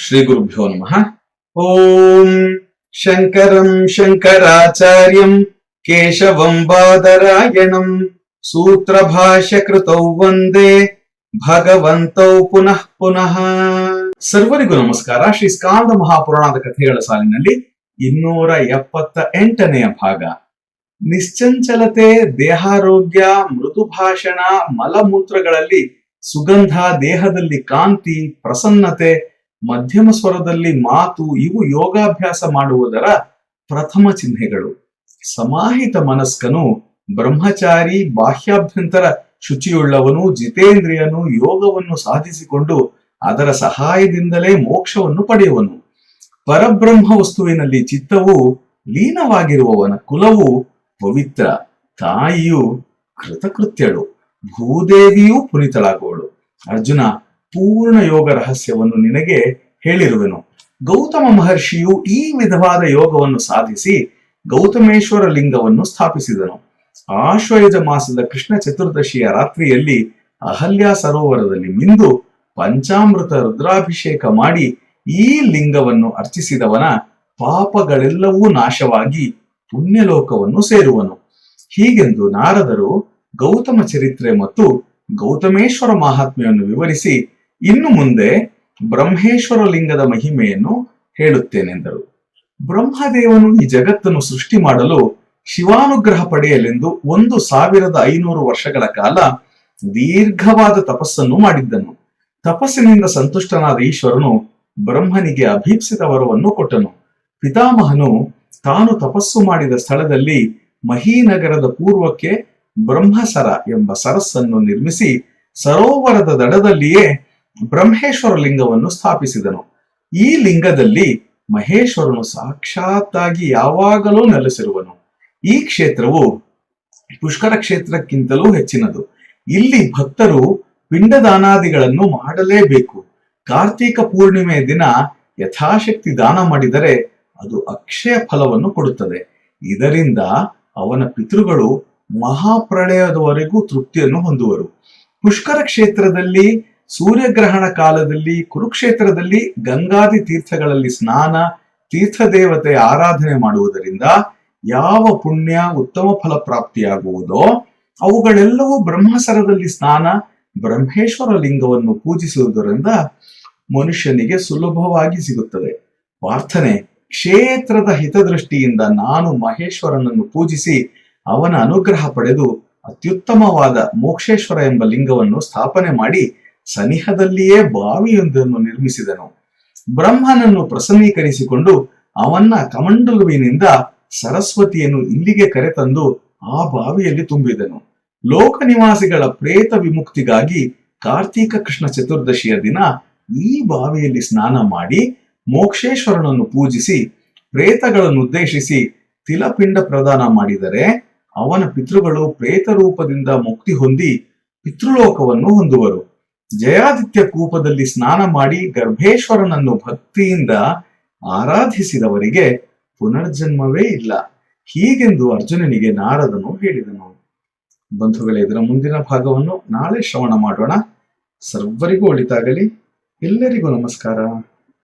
ಶ್ರೀ ಗುರುಭ್ಯೋ ನಮಃ. ಓಂ ಶಂಕರಂ ಶಂಕರಾಚಾರ್ಯಂ ಕೇಶವಂ ಬಾದರಾಯಣಂ ಸೂತ್ರ ಭಾಷ್ಯ ಕೃತೌ ವಂದೇ ಭಗವಂತೌ ಪುನಃ ಪುನಃ. ಸರ್ವರಿಗೂ ನಮಸ್ಕಾರ. ಶ್ರೀ ಸ್ಕಾಂದ ಮಹಾಪುರಾಣದ ಕಥೆಗಳ ಸಾಲಿನಲ್ಲಿ 278ನೆಯ ಭಾಗ. ನಿಶ್ಚಂಚಲತೆ, ದೇಹಾರೋಗ್ಯ, ಮೃದು ಭಾಷಣ, ಮಲಮೂತ್ರಗಳಲ್ಲಿ ಸುಗಂಧ, ದೇಹದಲ್ಲಿ ಕಾಂತಿ, ಪ್ರಸನ್ನತೆ, ಮಧ್ಯಮ ಸ್ವರದಲ್ಲಿ ಮಾತು ಇವು ಯೋಗಾಭ್ಯಾಸ ಮಾಡುವುದರ ಪ್ರಥಮ ಚಿಹ್ನೆಗಳು. ಸಮಾಹಿತ ಮನಸ್ಕನು, ಬ್ರಹ್ಮಚಾರಿ, ಬಾಹ್ಯಾಭ್ಯಂತರ ಶುಚಿಯುಳ್ಳವನು, ಜಿತೇಂದ್ರಿಯನು, ಯೋಗವನ್ನು ಸಾಧಿಸಿಕೊಂಡು ಅದರ ಸಹಾಯದಿಂದಲೇ ಮೋಕ್ಷವನ್ನು ಪಡೆಯುವನು. ಪರಬ್ರಹ್ಮ ವಸ್ತುವಿನಲ್ಲಿ ಚಿತ್ತವು ಲೀನವಾಗಿರುವವನ ಕುಲವು ಪವಿತ್ರ, ತಾಯಿಯು ಕೃತಕೃತ್ಯಳು, ಭೂದೇವಿಯೂ ಪುನಿತಳಾಗುವಳು. ಅರ್ಜುನ, ಪೂರ್ಣ ಯೋಗ ರಹಸ್ಯವನ್ನು ನಿನಗೆ ಹೇಳಿರುವೆನು. ಗೌತಮ ಮಹರ್ಷಿಯು ಈ ವಿಧವಾದ ಯೋಗವನ್ನು ಸಾಧಿಸಿ ಗೌತಮೇಶ್ವರ ಲಿಂಗವನ್ನು ಸ್ಥಾಪಿಸಿದನು. ಆಶ್ವಯುಜ ಮಾಸದ ಕೃಷ್ಣ ಚತುರ್ದಶಿಯ ರಾತ್ರಿಯಲ್ಲಿ ಅಹಲ್ಯ ಸರೋವರದಲ್ಲಿ ಮಿಂದು ಪಂಚಾಮೃತ ರುದ್ರಾಭಿಷೇಕ ಮಾಡಿ ಈ ಲಿಂಗವನ್ನು ಅರ್ಚಿಸಿದವನ ಪಾಪಗಳೆಲ್ಲವೂ ನಾಶವಾಗಿ ಪುಣ್ಯಲೋಕವನ್ನು ಸೇರುವನು. ಹೀಗೆಂದು ನಾರದರು ಗೌತಮ ಚರಿತ್ರೆ ಮತ್ತು ಗೌತಮೇಶ್ವರ ಮಹಾತ್ಮೆಯನ್ನು ವಿವರಿಸಿ ಇನ್ನು ಮುಂದೆ ಬ್ರಹ್ಮೇಶ್ವರ ಲಿಂಗದ ಮಹಿಮೆಯನ್ನು ಹೇಳುತ್ತೇನೆಂದರು. ಬ್ರಹ್ಮದೇವನು ಈ ಜಗತ್ತನ್ನು ಸೃಷ್ಟಿ ಮಾಡಲು ಶಿವಾನುಗ್ರಹ ಪಡೆಯಲೆಂದು 1500 ವರ್ಷಗಳ ಕಾಲ ದೀರ್ಘವಾದ ತಪಸ್ಸನ್ನು ಮಾಡಿದ್ದನು. ತಪಸ್ಸಿನಿಂದ ಸಂತುಷ್ಟನಾದ ಈಶ್ವರನು ಬ್ರಹ್ಮನಿಗೆ ಅಭೀಪ್ಸಿತ ವರವನ್ನು ಕೊಟ್ಟನು. ಪಿತಾಮಹನು ತಾನು ತಪಸ್ಸು ಮಾಡಿದ ಸ್ಥಳದಲ್ಲಿ ಮಹೀನಗರದ ಪೂರ್ವಕ್ಕೆ ಬ್ರಹ್ಮಸರ ಎಂಬ ಸರಸ್ಸನ್ನು ನಿರ್ಮಿಸಿ ಸರೋವರದ ದಡದಲ್ಲಿಯೇ ಬ್ರಹ್ಮೇಶ್ವರ ಲಿಂಗವನ್ನು ಸ್ಥಾಪಿಸಿದನು. ಈ ಲಿಂಗದಲ್ಲಿ ಮಹೇಶ್ವರನು ಸಾಕ್ಷಾತ್ತಾಗಿ ಯಾವಾಗಲೂ ನೆಲೆಸಿರುವನು. ಈ ಕ್ಷೇತ್ರವು ಪುಷ್ಕರ ಕ್ಷೇತ್ರಕ್ಕಿಂತಲೂ ಹೆಚ್ಚಿನದು. ಇಲ್ಲಿ ಭಕ್ತರು ಪಿಂಡದಾನಾದಿಗಳನ್ನು ಮಾಡಲೇಬೇಕು. ಕಾರ್ತೀಕ ಪೂರ್ಣಿಮೆಯ ದಿನ ಯಥಾಶಕ್ತಿ ದಾನ ಮಾಡಿದರೆ ಅದು ಅಕ್ಷಯ ಫಲವನ್ನು ಕೊಡುತ್ತದೆ. ಇದರಿಂದ ಅವನ ಪಿತೃಗಳು ಮಹಾಪ್ರಳಯದವರೆಗೂ ತೃಪ್ತಿಯನ್ನು ಹೊಂದುವರು. ಪುಷ್ಕರ ಕ್ಷೇತ್ರದಲ್ಲಿ ಸೂರ್ಯಗ್ರಹಣ ಕಾಲದಲ್ಲಿ, ಕುರುಕ್ಷೇತ್ರದಲ್ಲಿ ಗಂಗಾದಿ ತೀರ್ಥಗಳಲ್ಲಿ ಸ್ನಾನ, ತೀರ್ಥದೇವತೆಯ ಆರಾಧನೆ ಮಾಡುವುದರಿಂದ ಯಾವ ಪುಣ್ಯ ಉತ್ತಮ ಫಲ ಪ್ರಾಪ್ತಿಯಾಗುವುದೋ ಅವುಗಳೆಲ್ಲವೂ ಬ್ರಹ್ಮಸರದಲ್ಲಿ ಸ್ನಾನ, ಬ್ರಹ್ಮೇಶ್ವರ ಲಿಂಗವನ್ನು ಪೂಜಿಸುವುದರಿಂದ ಮನುಷ್ಯನಿಗೆ ಸುಲಭವಾಗಿ ಸಿಗುತ್ತದೆ. ಪ್ರಾರ್ಥನೆ: ಕ್ಷೇತ್ರದ ಹಿತದೃಷ್ಟಿಯಿಂದ ನಾನು ಮಹೇಶ್ವರನನ್ನು ಪೂಜಿಸಿ ಅವನ ಅನುಗ್ರಹ ಪಡೆದು ಅತ್ಯುತ್ತಮವಾದ ಮೋಕ್ಷೇಶ್ವರ ಎಂಬ ಲಿಂಗವನ್ನು ಸ್ಥಾಪನೆ ಮಾಡಿ ಸನಿಹದಲ್ಲಿಯೇ ಬಾವಿಯೊಂದನ್ನು ನಿರ್ಮಿಸಿದನು. ಬ್ರಹ್ಮನನ್ನು ಪ್ರಸನ್ನೀಕರಿಸಿಕೊಂಡು ಅವನ ಕಮಂಡಲುವಿನಿಂದ ಸರಸ್ವತಿಯನ್ನು ಇಲ್ಲಿಗೆ ಕರೆತಂದು ಆ ಬಾವಿಯಲ್ಲಿ ತುಂಬಿದನು. ಲೋಕ ನಿವಾಸಿಗಳ ಪ್ರೇತ ವಿಮುಕ್ತಿಗಾಗಿ ಕಾರ್ತೀಕ ಕೃಷ್ಣ ಚತುರ್ದಶಿಯ ದಿನ ಈ ಬಾವಿಯಲ್ಲಿ ಸ್ನಾನ ಮಾಡಿ ಮೋಕ್ಷೇಶ್ವರನನ್ನು ಪೂಜಿಸಿ ಪ್ರೇತಗಳನ್ನು ಉದ್ದೇಶಿಸಿ ತಿಲಪಿಂಡ ಪ್ರದಾನ ಮಾಡಿದರೆ ಅವನ ಪಿತೃಗಳು ಪ್ರೇತ ರೂಪದಿಂದ ಮುಕ್ತಿ ಹೊಂದಿ ಪಿತೃಲೋಕವನ್ನು ಹೊಂದುವರು. ಜಯಾದಿತ್ಯ ಕೂಪದಲ್ಲಿ ಸ್ನಾನ ಮಾಡಿ ಗರ್ಭೇಶ್ವರನನ್ನು ಭಕ್ತಿಯಿಂದ ಆರಾಧಿಸಿದವರಿಗೆ ಪುನರ್ಜನ್ಮವೇ ಇಲ್ಲ. ಹೀಗೆಂದು ಅರ್ಜುನನಿಗೆ ನಾರದನು ಹೇಳಿದನು. ಬಂಧುಗಳೇ, ಇದರ ಮುಂದಿನ ಭಾಗವನ್ನು ನಾಳೆ ಶ್ರವಣ ಮಾಡೋಣ. ಸರ್ವರಿಗೂ ಒಳಿತಾಗಲಿ. ಎಲ್ಲರಿಗೂ ನಮಸ್ಕಾರ.